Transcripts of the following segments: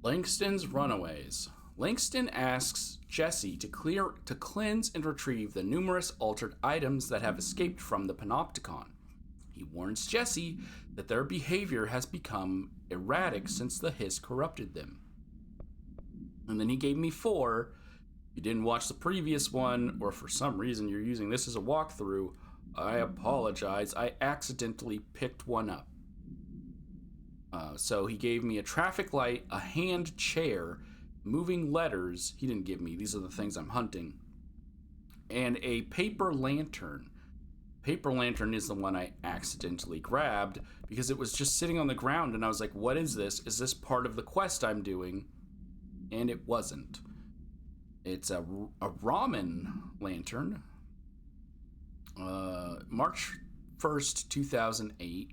Langston's Runaways. Langston asks Jesse to cleanse and retrieve the numerous altered items that have escaped from the Panopticon. He warns Jesse that their behavior has become erratic since the hiss corrupted them. And then he gave me 4. If you didn't watch the previous one, or for some reason you're using this as a walkthrough, I apologize. I accidentally picked one up. So he gave me a traffic light, a hand chair, moving letters. He didn't give me. These are the things I'm hunting. And a paper lantern. Paper lantern is the one I accidentally grabbed because it was just sitting on the ground and I was like, what is this? Is this part of the quest I'm doing? And it wasn't. It's a ramen lantern. March 1st, 2008.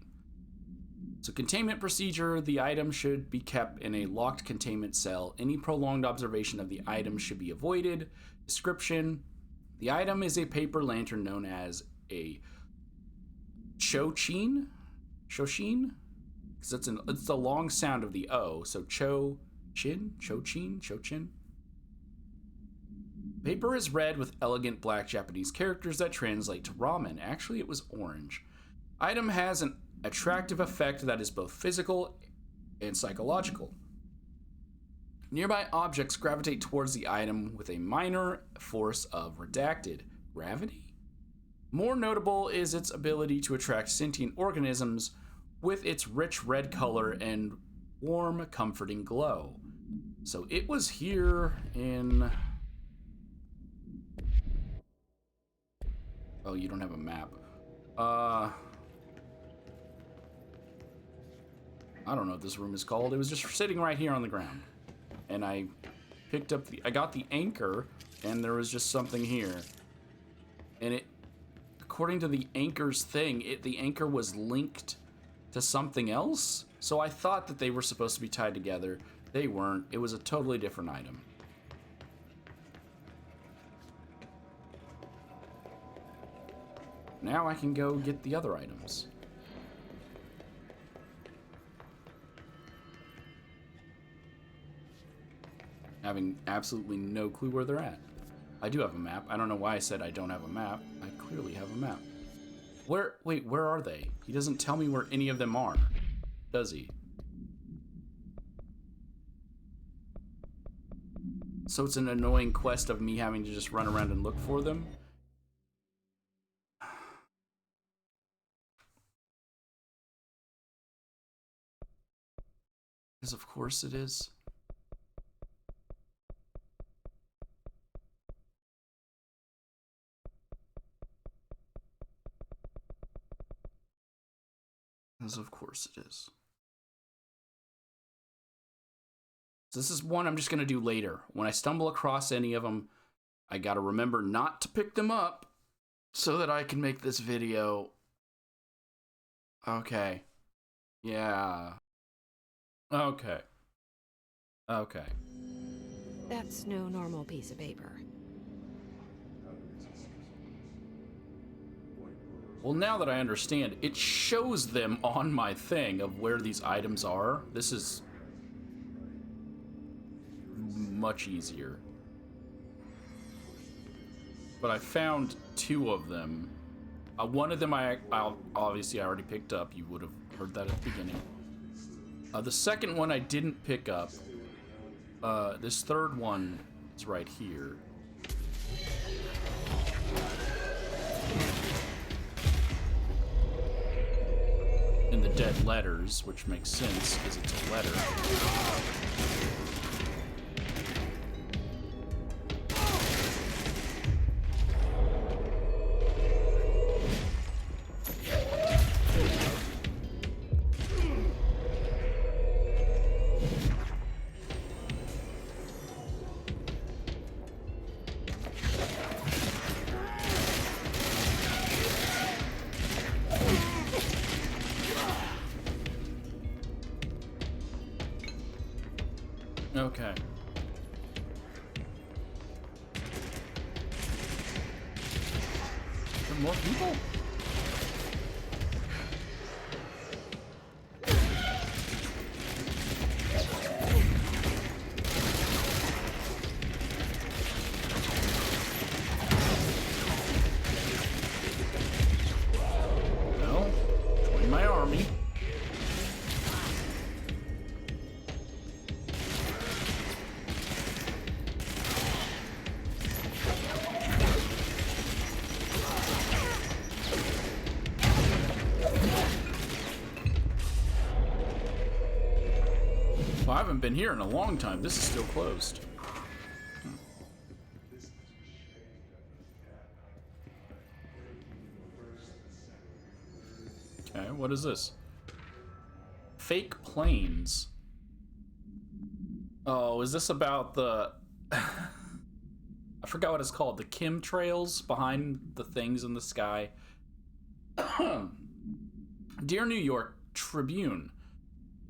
So containment procedure, the item should be kept in a locked containment cell. Any prolonged observation of the item should be avoided. Description, the item is a paper lantern known as a Chochin? Because it's the long sound of the O. So Chochin. Paper is red with elegant black Japanese characters that translate to ramen. Actually, it was orange. Item has an attractive effect that is both physical and psychological. Nearby objects gravitate towards the item with a minor force of redacted gravity. More notable is its ability to attract sentient organisms with its rich red color and warm, comforting glow. So it was here in... Oh, you don't have a map. I don't know what this room is called. It was just sitting right here on the ground. And I picked up I got the anchor, and there was just something here. And it, according to the anchor's thing, the anchor was linked to something else. So I thought that they were supposed to be tied together. They weren't. It was a totally different item. Now I can go get the other items. Having absolutely no clue where they're at. I do have a map. I don't know why I said I don't have a map. I clearly have a map. Wait, where are they? He doesn't tell me where any of them are, does he? So it's an annoying quest of me having to just run around and look for them. Because of course it is. Because of course it is. So this is one I'm just going to do later. When I stumble across any of them, I got to remember not to pick them up so that I can make this video. Okay. Yeah. Okay. That's no normal piece of paper. Well, now that I understand, it shows them on my thing of where these items are. This is much easier. But I found 2 of them. One of them I obviously already picked up. You would have heard that at the beginning. The second one I didn't pick up. This third one is right here. In the dead letters, which makes sense because it's a letter. Okay. Are there more people? Well, I haven't been here in a long time. This is still closed. Okay, what is this? Fake planes. Oh, is this about the... I forgot what it's called. The chemtrails behind the things in the sky. Dear New York Tribune,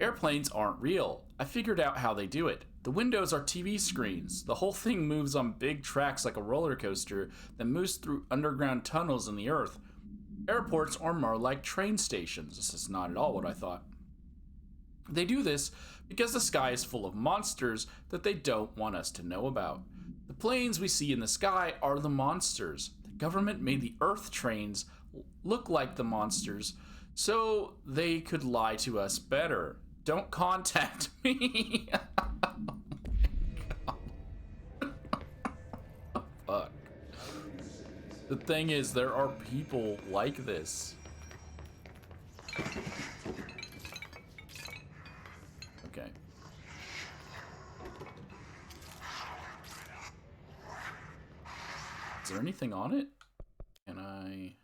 airplanes aren't real. I figured out how they do it. The windows are TV screens. The whole thing moves on big tracks like a roller coaster that moves through underground tunnels in the earth. Airports are more like train stations. This is not at all what I thought. They do this because the sky is full of monsters that they don't want us to know about. The planes we see in the sky are the monsters. The government made the Earth trains look like the monsters so they could lie to us better. Don't contact me. Fuck. The thing is, there are people like this. Okay. Is there anything on it? Can I...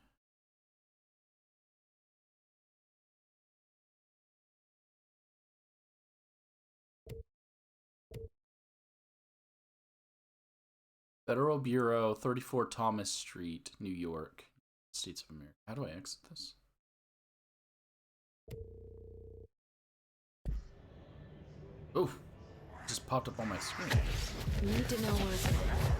Federal Bureau, 34 Thomas Street, New York, States of America. How do I exit this? Oof. Just popped up on my screen. Need to know what's going on.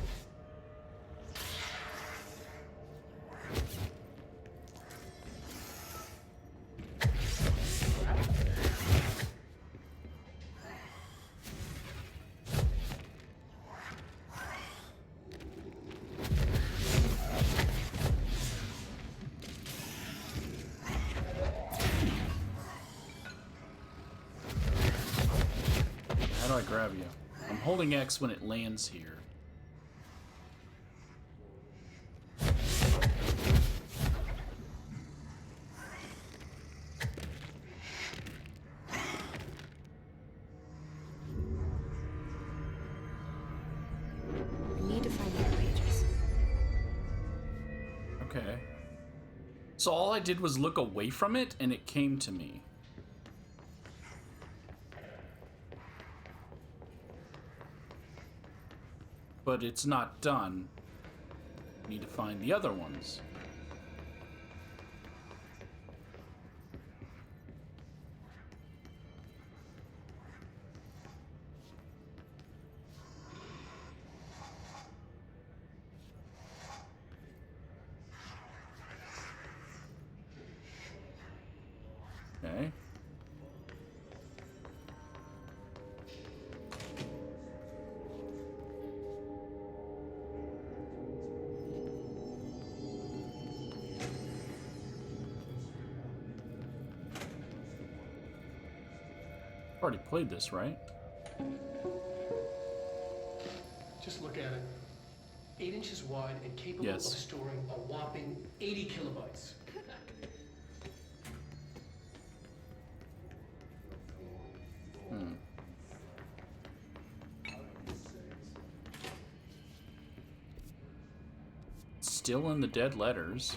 How do I grab you? I'm holding X when it lands here. Need to find the pages. Okay. So all I did was look away from it and it came to me. But it's not done. Need to find the other ones. Okay. Already played this, right? Just look at it. 8 inches wide and capable Yes. of storing a whopping 80 kilobytes. Still in the dead letters.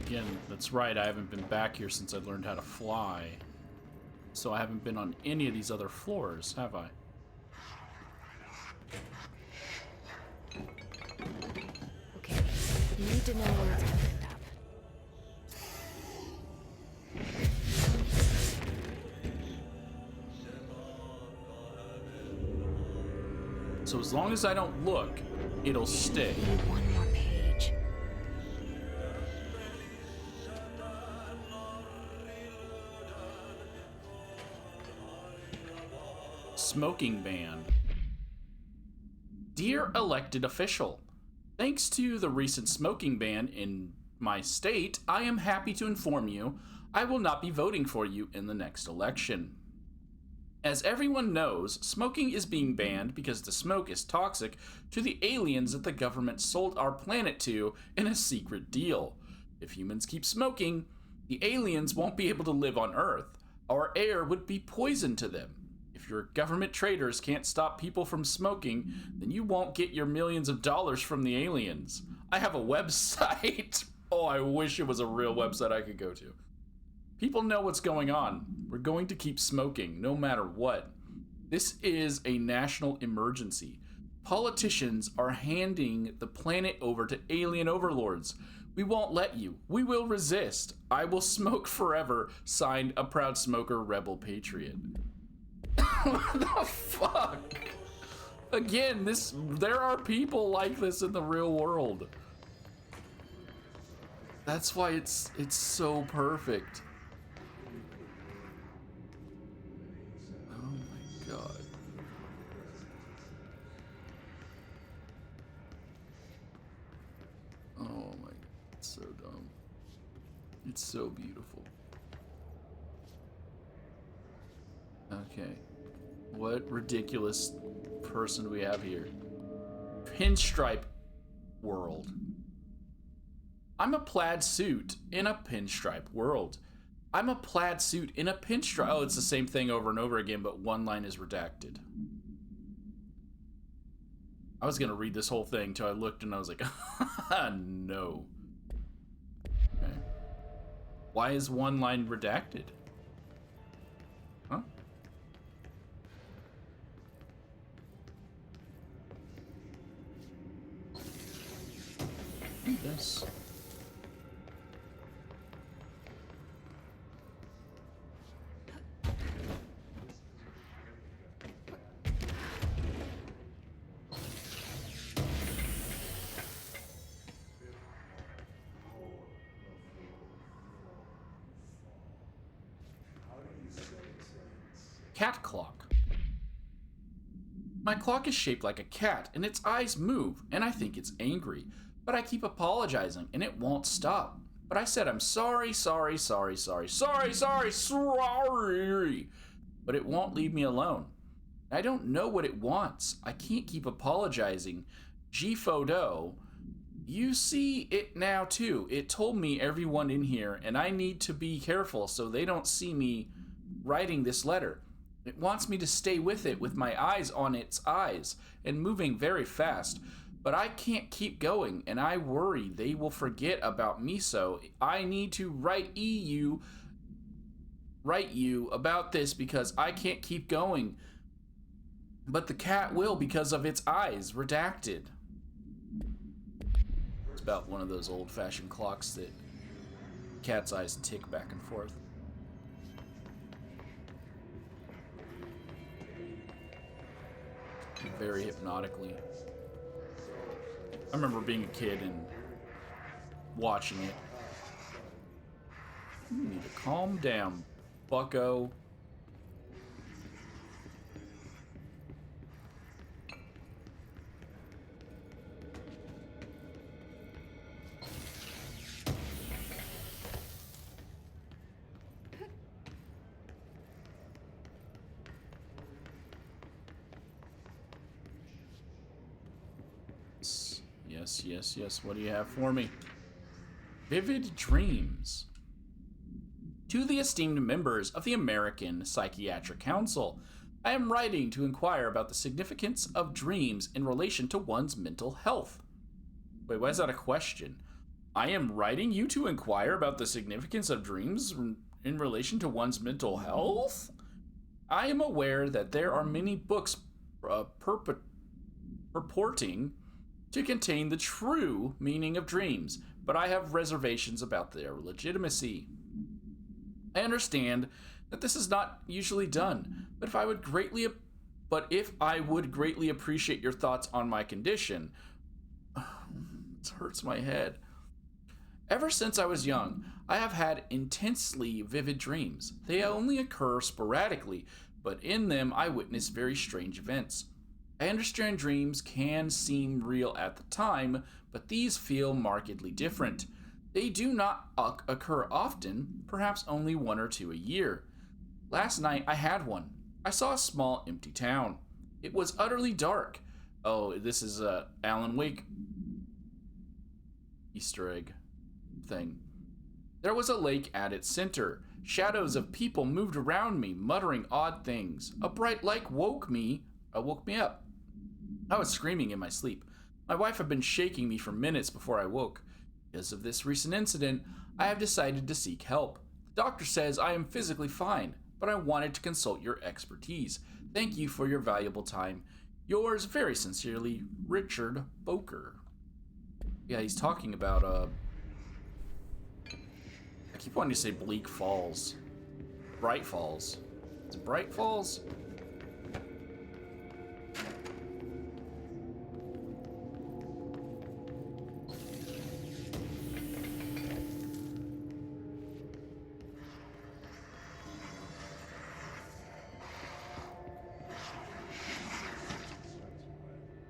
Again, that's right, I haven't been back here since I learned how to fly. So I haven't been on any of these other floors, have I? Okay. Need to know where it's going to end up. So as long as I don't look, it'll stay. Need one more page. Smoking ban. Dear elected official, thanks to the recent smoking ban in my state, I am happy to inform you I will not be voting for you in the next election. As everyone knows, smoking is being banned because the smoke is toxic to the aliens that the government sold our planet to in a secret deal. If humans keep smoking, the aliens won't be able to live on Earth. Our air would be poison to them. If your government traders can't stop people from smoking, then you won't get your millions of dollars from the aliens. I have a website. Oh, I wish it was a real website I could go to. People know what's going on. We're going to keep smoking, no matter what. This is a national emergency. Politicians are handing the planet over to alien overlords. We won't let you. We will resist. I will smoke forever. Signed, a proud smoker, rebel patriot. What the fuck? Again, there are people like this in the real world. That's why it's so perfect. Oh my god. Oh my, it's so dumb. It's so beautiful. Okay. What ridiculous person do we have here? Pinstripe world. I'm a plaid suit in a pinstripe world. I'm a plaid suit in a pinstripe. Oh, it's the same thing over and over again, but one line is redacted. I was gonna read this whole thing till I looked and I was like, no. Okay. Why is one line redacted? Huh? Read this. Cat clock. My clock is shaped like a cat, and its eyes move, and I think it's angry. But I keep apologizing, and it won't stop. But I said I'm sorry. But it won't leave me alone. I don't know what it wants. I can't keep apologizing. G-Fodo, you see it now too. It told me everyone in here, and I need to be careful so they don't see me writing this letter. It wants me to stay with it with my eyes on its eyes and moving very fast. But I can't keep going, and I worry they will forget about me, so I need to write you about this because I can't keep going. But the cat will because of its eyes. Redacted. It's about one of those old-fashioned clocks that cat's eyes tick back and forth. Very hypnotically. I remember being a kid and watching it. You need to calm down, bucko. Yes. What do you have for me? Vivid dreams. To the esteemed members of the American Psychiatric Council, I am writing to inquire about the significance of dreams in relation to one's mental health. Wait, why is that a question? I am writing you to inquire about the significance of dreams in relation to one's mental health? I am aware that there are many books purporting to contain the true meaning of dreams, but I have reservations about their legitimacy. I understand that this is not usually done, but I would greatly but if I would greatly appreciate your thoughts on my condition. It hurts my head. Ever since I was young, I have had intensely vivid dreams. They only occur sporadically, but in them I witness very strange events. I understand dreams can seem real at the time, but these feel markedly different. They do not occur often, perhaps only one or two a year. Last night I had one. I saw a small empty town. It was utterly dark. Oh, this is a Alan Wake Easter egg thing. There was a lake at its center. Shadows of people moved around me, muttering odd things. A bright light woke me up. I was screaming in my sleep. My wife had been shaking me for minutes before I woke. Because of this recent incident, I have decided to seek help. The doctor says I am physically fine, but I wanted to consult your expertise. Thank you for your valuable time. Yours very sincerely, Richard Boker. Yeah, he's talking about, I keep wanting to say Bleak Falls. Bright Falls. Is it Bright Falls?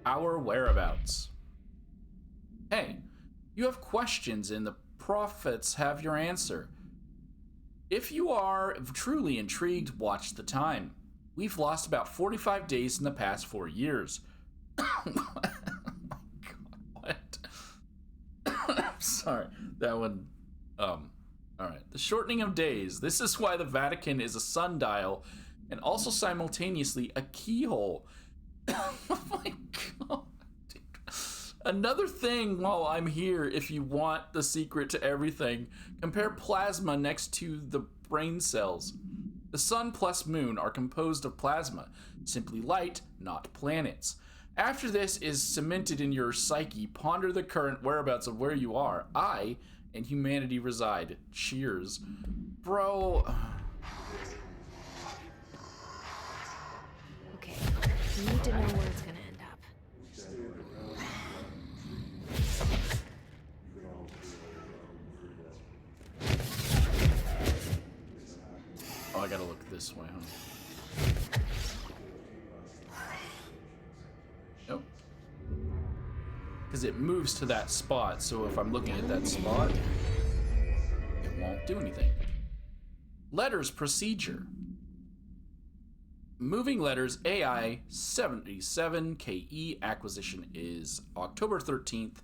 Our whereabouts. Hey, you have questions and the prophets have your answer. If you are truly intrigued, watch the time. We've lost about 45 days in the past 4 years. Oh my god, what? Sorry, that one, alright. The shortening of days. This is why the Vatican is a sundial and also simultaneously a keyhole. Oh my god. Dude. Another thing while I'm here, if you want the secret to everything, compare plasma next to the brain cells. The sun plus moon are composed of plasma, simply light, not planets. After this is cemented in your psyche, ponder the current whereabouts of where you are. I and humanity reside. Cheers. Bro. Okay, you need to know where it's gonna end up. Oh, I gotta look this way, huh? Nope. Because it moves to that spot, so if I'm looking at that spot, it won't do anything. Letters procedure. Moving letters AI 77KE acquisition is October 13th,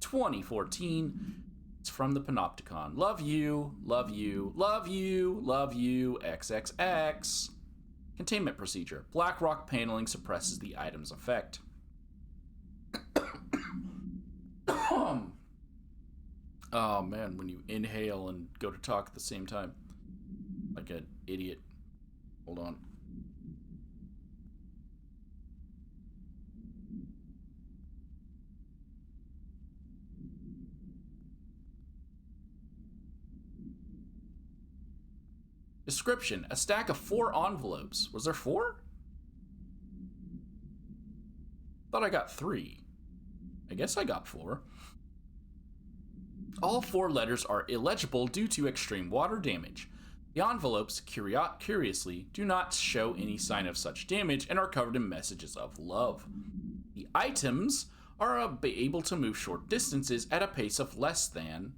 2014. It's from the Panopticon. Love you, love you, love you, love you, XXX. Containment procedure. Black rock paneling suppresses the item's effect. Oh man, when you inhale and go to talk at the same time. Like an idiot. Hold on. Description: a stack of 4 envelopes. Was there 4? Thought I got 3. I guess I got 4. All 4 letters are illegible due to extreme water damage. The envelopes, curiously, do not show any sign of such damage and are covered in messages of love. The items are able to move short distances at a pace of less than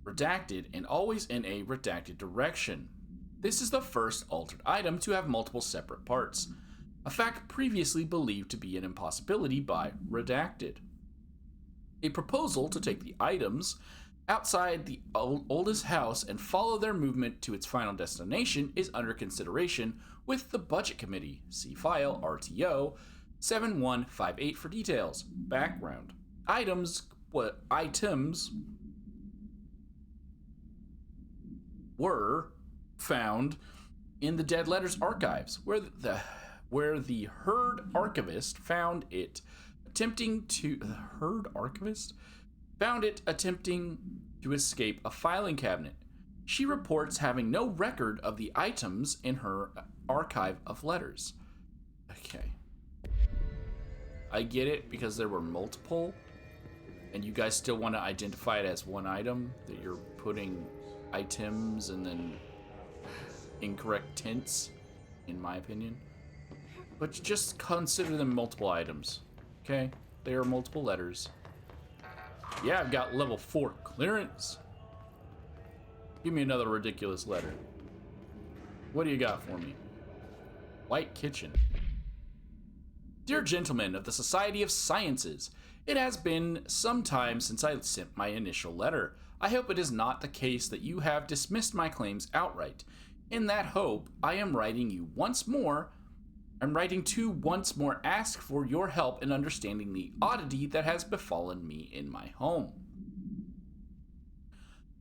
redacted and always in a redacted direction. This is the first altered item to have multiple separate parts, a fact previously believed to be an impossibility by redacted. A proposal to take the items outside the oldest house and follow their movement to its final destination is under consideration with the Budget Committee. See file RTO 7158 for details. Background. Items were found in the Dead Letters archives, where the Herd Archivist found it attempting to escape a filing cabinet. She reports having no record of the items in her archive of letters. Okay. I get it because there were multiple, and you guys still want to identify it as one item, that you're putting items and then incorrect tints, in my opinion. But just consider them multiple items, okay? They are multiple letters. Yeah, I've got level 4 clearance. Give me another ridiculous letter. What do you got for me? White kitchen. Dear gentlemen of the Society of Sciences, it has been some time since I sent my initial letter. I hope it is not the case that you have dismissed my claims outright. In that hope, I am writing to once more ask for your help in understanding the oddity that has befallen me in my home.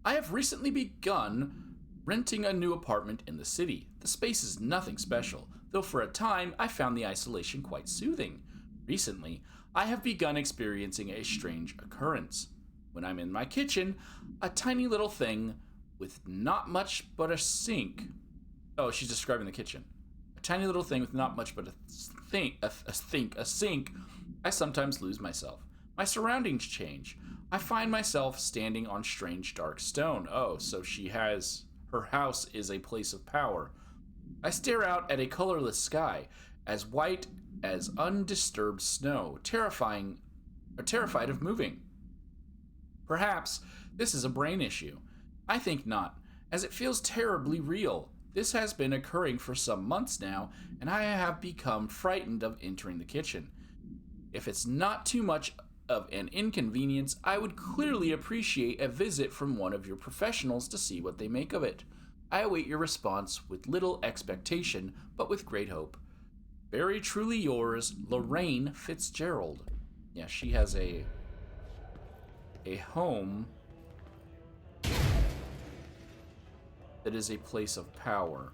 I have recently begun renting a new apartment in the city. The space is nothing special, though for a time I found the isolation quite soothing. Recently, I have begun experiencing a strange occurrence. When I'm in my kitchen, a tiny little thing with not much but a sink. Oh, she's describing the kitchen. A tiny little thing with not much but a sink. I sometimes lose myself. My surroundings change. I find myself standing on strange dark stone. Oh, so her house is a place of power. I stare out at a colorless sky, as white as undisturbed snow, terrified of moving. Perhaps this is a brain issue. I think not, as it feels terribly real. This has been occurring for some months now, and I have become frightened of entering the kitchen. If it's not too much of an inconvenience, I would clearly appreciate a visit from one of your professionals to see what they make of it. I await your response with little expectation, but with great hope. Very truly yours, Lorraine Fitzgerald. Yeah, she has a home that is a place of power,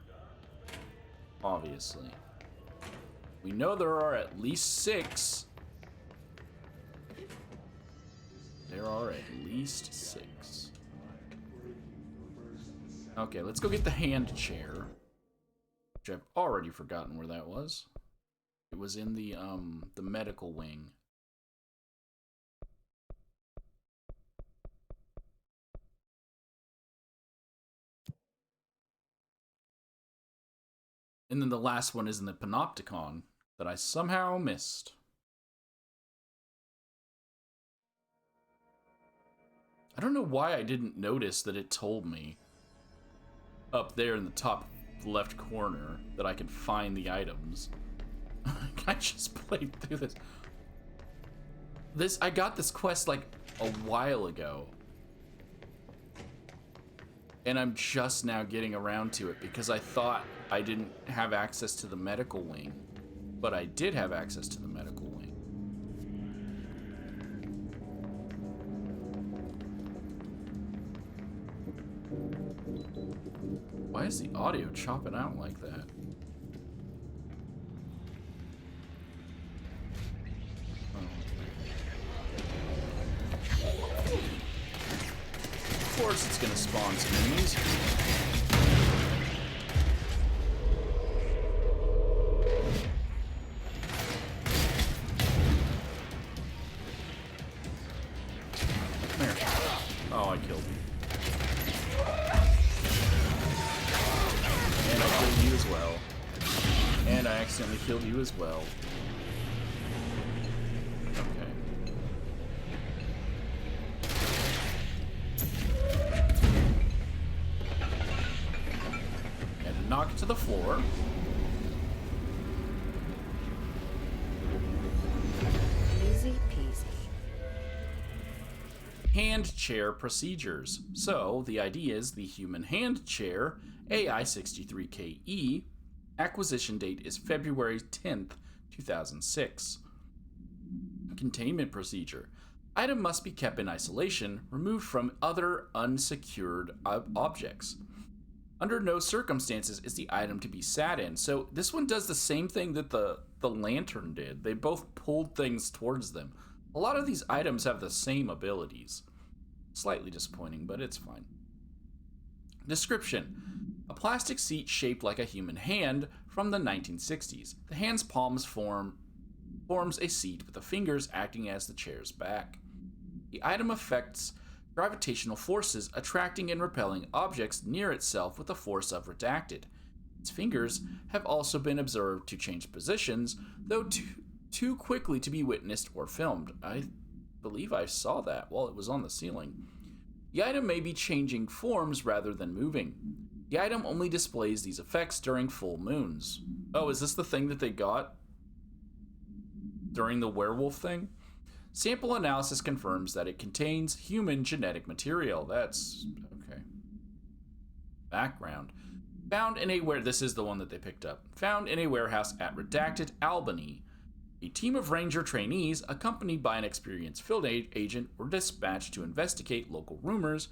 obviously. We know there are at least 6. There are at least 6. Okay, let's go get the hand chair, which I've already forgotten where that was. It was in the medical wing. And then the last one is in the panopticon that I somehow missed. I don't know why I didn't notice that it told me up there in the top left corner that I could find the items. I just played through this. I got this quest like a while ago. And I'm just now getting around to it because I thought I didn't have access to the medical wing. But I did have access to the medical wing. Why is the audio chopping out like that? Of course it's gonna spawn some enemies. Come here. Oh, I killed you. And I killed you as well. And I accidentally killed you as well. Okay. And knock it to the floor. Easy peasy. Hand chair procedures. So, the idea is the human hand chair, AI63KE, acquisition date is February 10th, 2006. Containment procedure. Item must be kept in isolation, removed from other unsecured objects. Under no circumstances is the item to be sat in. So this one does the same thing that the lantern did. They both pulled things towards them. A lot of these items have the same abilities. Slightly disappointing, but it's fine. Description. A plastic seat shaped like a human hand from the 1960s. The hand's palms forms a seat with the fingers acting as the chair's back. The item affects gravitational forces, attracting and repelling objects near itself with the force of redacted. Its fingers have also been observed to change positions, though too quickly to be witnessed or filmed. I believe I saw that while it was on the ceiling. The item may be changing forms rather than moving. The item only displays these effects during full moons. Oh, is this the thing that they got during the werewolf thing? Sample analysis confirms that it contains human genetic material. That's okay. Background. Found in a this is the one that they picked up. Found in a warehouse at Redacted, Albany. A team of ranger trainees, accompanied by an experienced field agent, were dispatched to investigate local rumors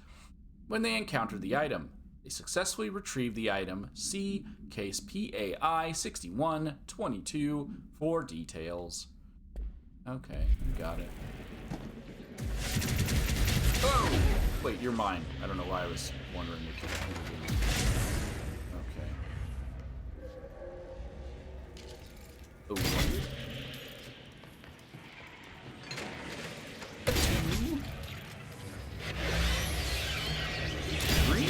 when they encountered the item. They successfully retrieved the item. See case PAI 6122 for details. Okay, got it. Oh! Wait, you're mine. I don't know why I was wondering if you were doing. Okay. Oh, one. A two. Three.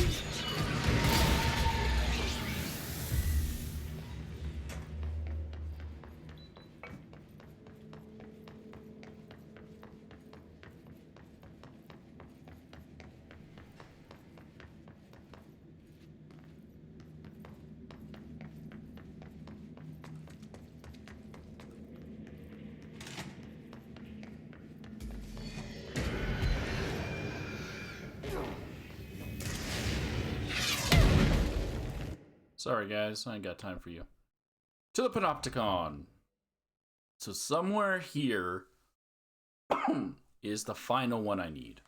Sorry, guys, I ain't got time for you. To the Panopticon. So somewhere here is the final one I need.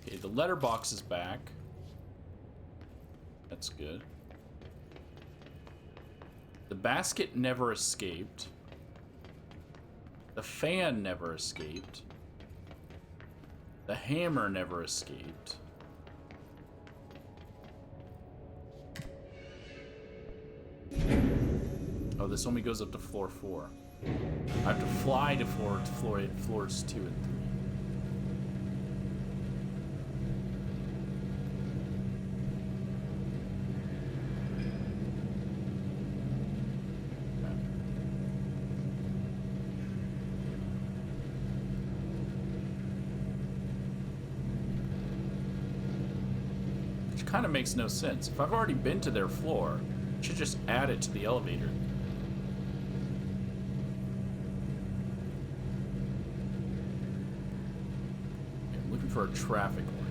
Okay, the letterbox is back. That's good. The basket never escaped. The fan never escaped. The hammer never escaped. Oh, this only goes up to floor 4. I have to fly to floors 2 and 3. Kind of makes no sense. If I've already been to their floor, I should just add it to the elevator. Okay, I'm looking for a traffic light.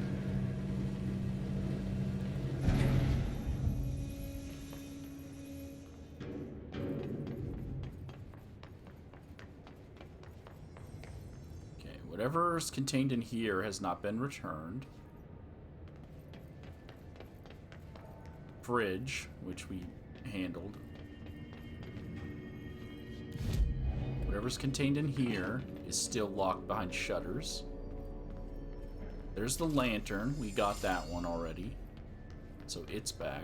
Okay, whatever's contained in here has not been returned. Fridge, which we handled. Whatever's contained in here is still locked behind shutters. There's the lantern. We got that one already. So it's back.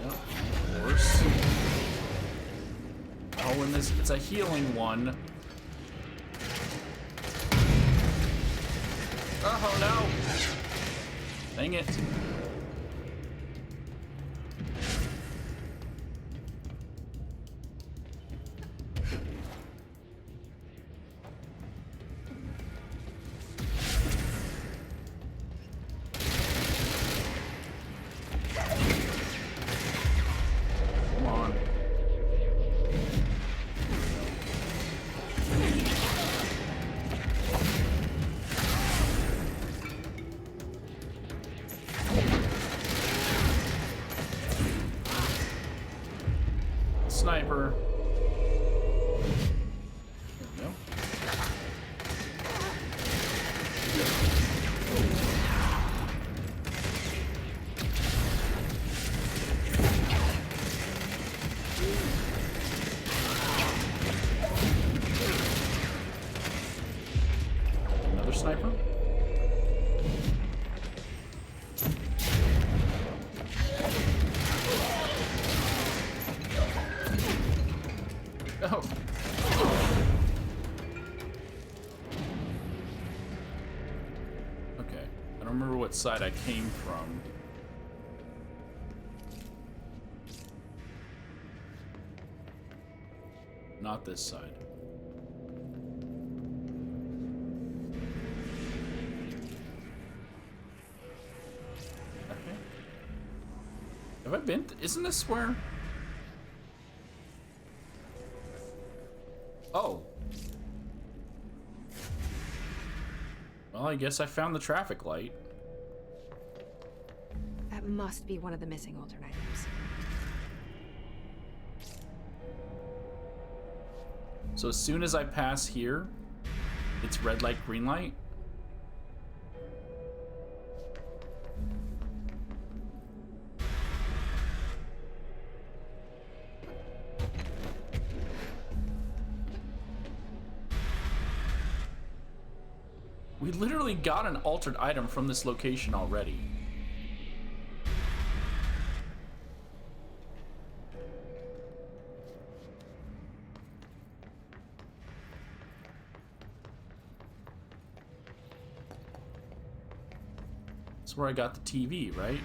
Yep, of course. Oh, and this, it's a healing one. Oh no! Dang it. sniper. There we go. Another sniper. Oh. Okay. I don't remember what side I came from. Not this side. Okay. Have I been? Isn't this where? Oh. Well, I guess I found the traffic light. That must be one of the missing alternate items. So as soon as I pass here, it's red light, green light. We literally got an altered item from this location already. That's where I got the TV, right?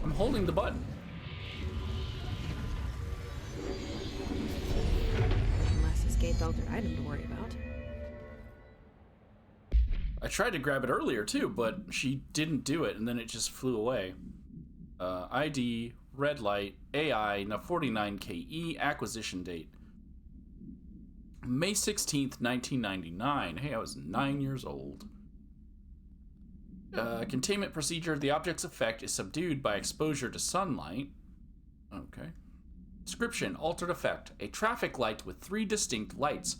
I'm holding the button. Unless escaped altered item to worry about. I tried to grab it earlier too, but she didn't do it, and then it just flew away. ID, red light, AI, now 49KE, acquisition date. May 16th, 1999. Hey, I was 9 years old. Containment procedure. The object's effect is subdued by exposure to sunlight. Okay. Description. Altered effect. A traffic light with 3 distinct lights,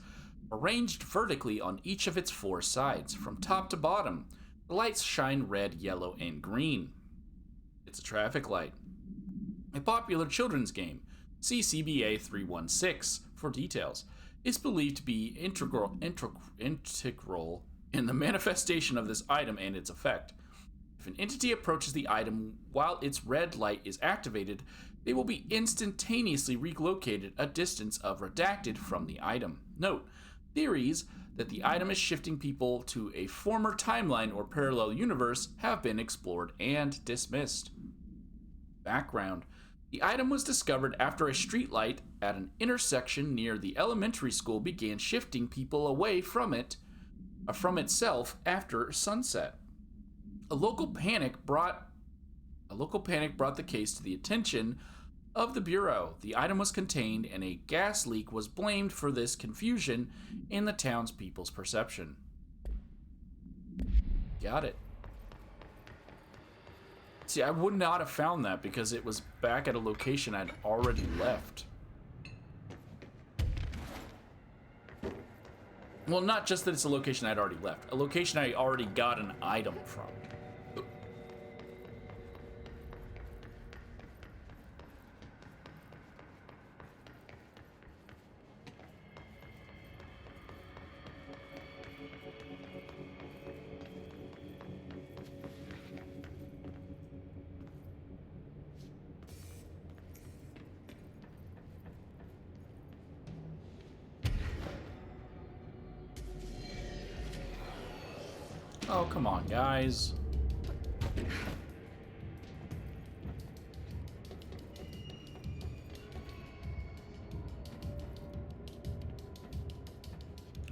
arranged vertically on each of its 4 sides. From top to bottom, the lights shine red, yellow, and green. It's a traffic light. A popular children's game. See CBA 316 for details. It's believed to be integral in the manifestation of this item and its effect. If an entity approaches the item while its red light is activated, they will be instantaneously relocated a distance of redacted from the item. Note, theories that the item is shifting people to a former timeline or parallel universe have been explored and dismissed. Background. The item was discovered after a streetlight at an intersection near the elementary school began shifting people away from itself after sunset. A local panic brought the case to the attention of the Bureau. The item was contained and a gas leak was blamed for this confusion in the townspeople's perception. Got it. See, I would not have found that because it was back at a location I'd already left. Well, not just that it's a location I'd already left. A location I already got an item from. Oh, come on, guys.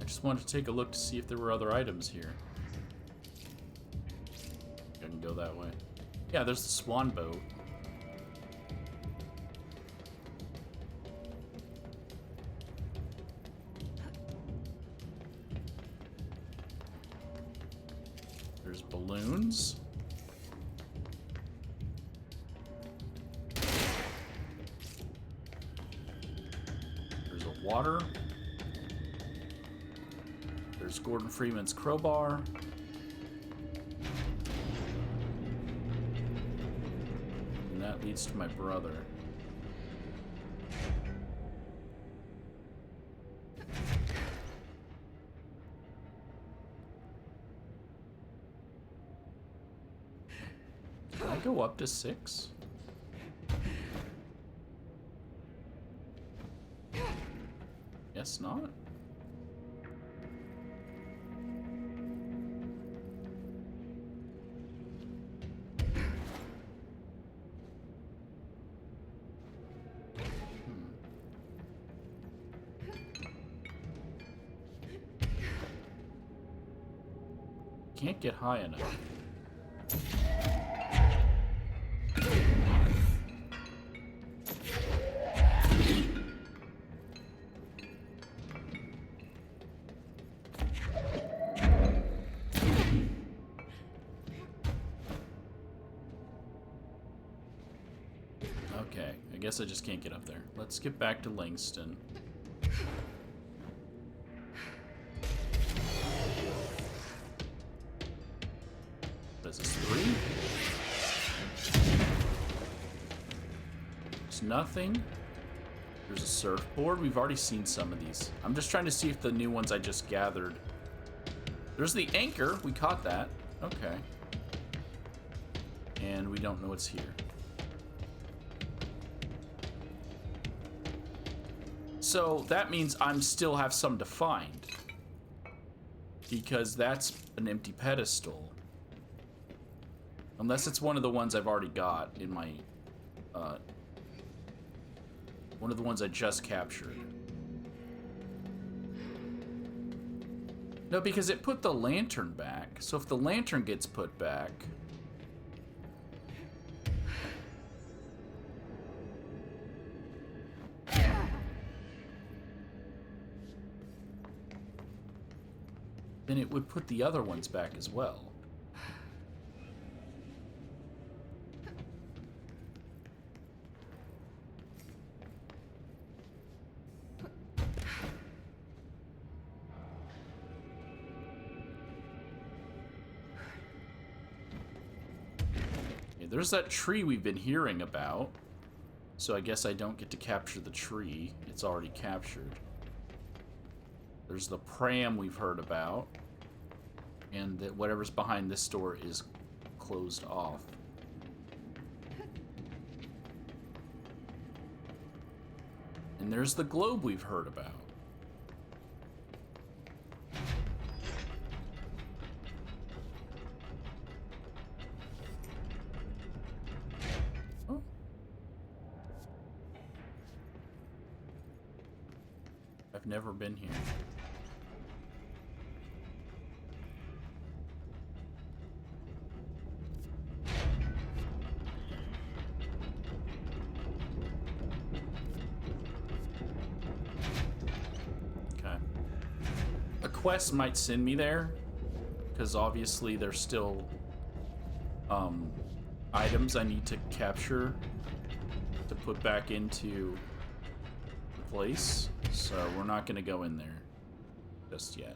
just wanted to take a look to see if there were other items here. I can go that way. Yeah, there's the swan boat. There's balloons. There's a water. There's Gordon Freeman's crowbar. And that leads to my brother. Can I go up to 6? Guess not. Can't get high enough. Okay, I guess I just can't get up there. Let's get back to Langston. What is this, 3? There's nothing. There's a surfboard. We've already seen some of these. I'm just trying to see if the new ones I just gathered. There's the anchor. We caught that. Okay. And we don't know what's here. So that means I'm still have some to find. Because that's an empty pedestal. Unless it's one of the ones I've already got in my... one of the ones I just captured. No, because it put the lantern back. So if the lantern gets put back... then it would put the other ones back as well. Okay, there's that tree we've been hearing about. So I guess I don't get to capture the tree. It's already captured. There's the pram we've heard about. And that whatever's behind this door is closed off. And there's the globe we've heard about. Oh. I've never been here. Quest might send me there, because obviously there's still items I need to capture to put back into place, so we're not going to go in there just yet.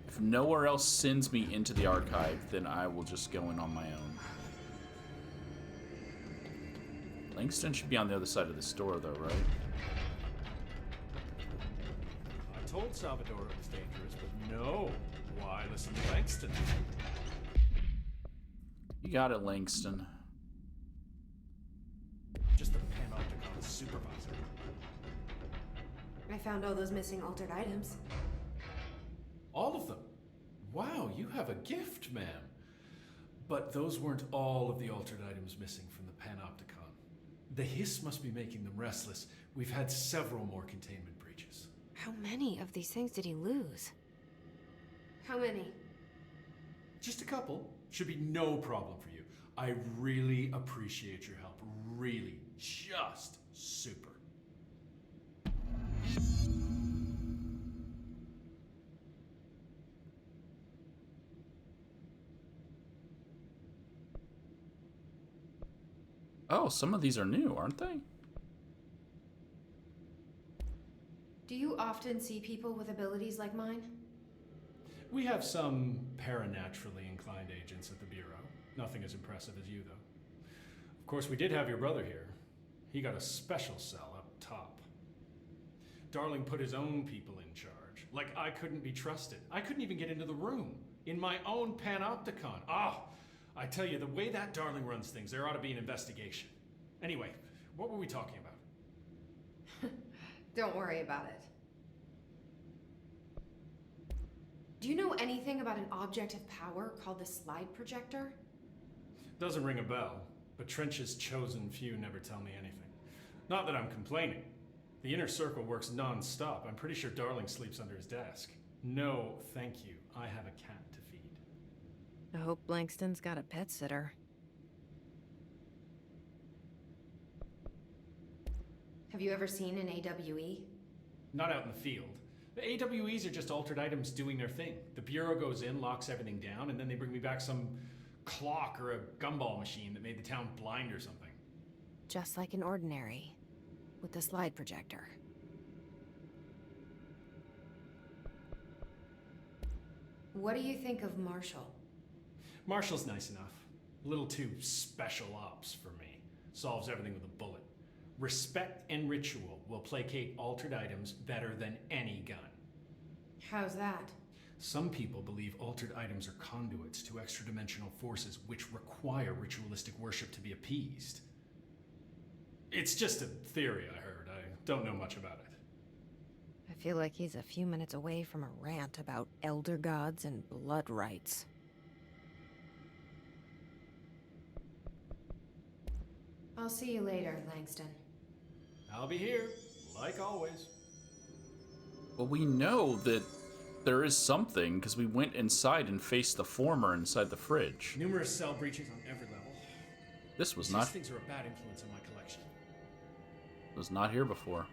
If nowhere else sends me into the archive, then I will just go in on my own. Langston should be on the other side of the store, though, right? I told Salvador it was dangerous, but no. Why listen to Langston? You got it, Langston. Just the Panopticon supervisor. I found all those missing altered items. All of them? Wow, you have a gift, ma'am. But those weren't all of the altered items missing from the Panopticon. The hiss must be making them restless. We've had several more containment breaches. How many of these things did he lose? How many? Just a couple. Should be no problem for you. I really appreciate your help. Really. Just super. Oh, some of these are new, aren't they? Do you often see people with abilities like mine? We have some paranaturally inclined agents at the Bureau. Nothing as impressive as you, though. Of course, we did have your brother here. He got a special cell up top. Darling put his own people in charge. Like I couldn't be trusted. I couldn't even get into the room. In my own panopticon. I tell you, the way that Darling runs things, there ought to be an investigation. Anyway, what were we talking about? Don't worry about it. Do you know anything about an object of power called the slide projector? Doesn't ring a bell, but Trench's chosen few never tell me anything. Not that I'm complaining. The inner circle works non-stop. I'm pretty sure Darling sleeps under his desk. No, thank you. I have a cat to feed. I hope Langston's got a pet sitter. Have you ever seen an AWE? Not out in the field. The AWEs are just altered items doing their thing. The Bureau goes in, locks everything down, and then they bring me back some clock or a gumball machine that made the town blind or something. Just like an ordinary, with the slide projector. What do you think of Marshall? Marshall's nice enough. A little too special ops for me. Solves everything with a bullet. Respect and ritual will placate altered items better than any gun. How's that? Some people believe altered items are conduits to extra-dimensional forces which require ritualistic worship to be appeased. It's just a theory I heard. I don't know much about it. I feel like he's a few minutes away from a rant about elder gods and blood rites. I'll see you later, Langston. I'll be here, like always. Well, we know that there is something because we went inside and faced the former inside the fridge. Numerous cell breaches on every level. This was These not things are a bad influence in my collection. was not here before.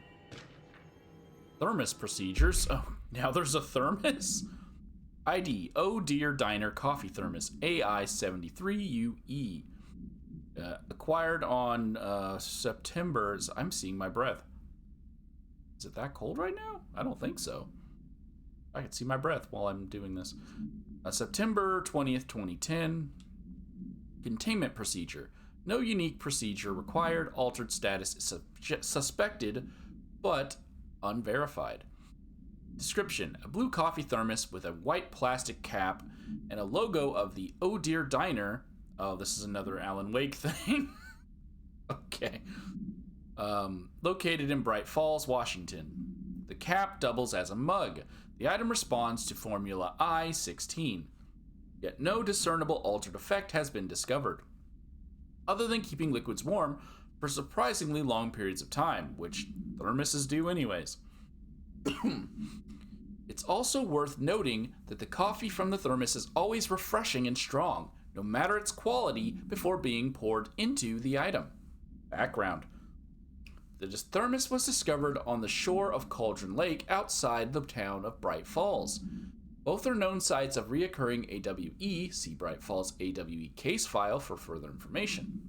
Thermos procedures. Oh, now there's a thermos? ID, Oh Dear Diner Coffee Thermos, AI73UE. Acquired on September. I'm seeing my breath. Is it that cold right now? I don't think so. I can see my breath while I'm doing this. September 20th, 2010. Containment procedure. No unique procedure required. Altered status is suspected, but unverified. Description. A blue coffee thermos with a white plastic cap and a logo of the Oh Dear Diner. Oh, this is another Alan Wake thing. Okay. Located in Bright Falls, Washington. The cap doubles as a mug. The item responds to Formula I-16. Yet no discernible altered effect has been discovered, other than keeping liquids warm for surprisingly long periods of time, which thermoses do anyways. It's also worth noting that the coffee from the thermos is always refreshing and strong, no matter its quality, before being poured into the item. Background. The thermos was discovered on the shore of Cauldron Lake outside the town of Bright Falls. Both are known sites of reoccurring AWE, see Bright Falls AWE case file for further information.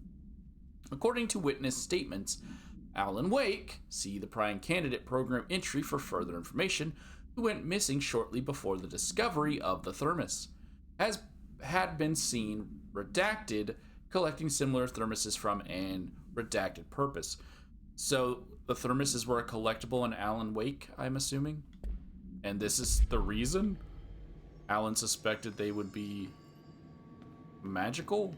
According to witness statements, Alan Wake, see the Prime Candidate Program entry for further information, who went missing shortly before the discovery of the thermos, had been seen redacted collecting similar thermoses from an redacted purpose. So the thermoses were a collectible in Alan Wake, I'm assuming? And this is the reason? Alan suspected they would be magical?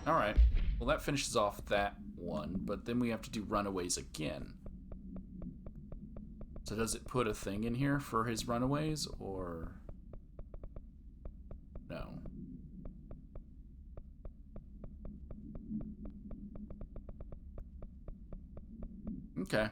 Alright, well that finishes off that one, but then we have to do Runaways again. So does it put a thing in here for his Runaways, or no? Okay.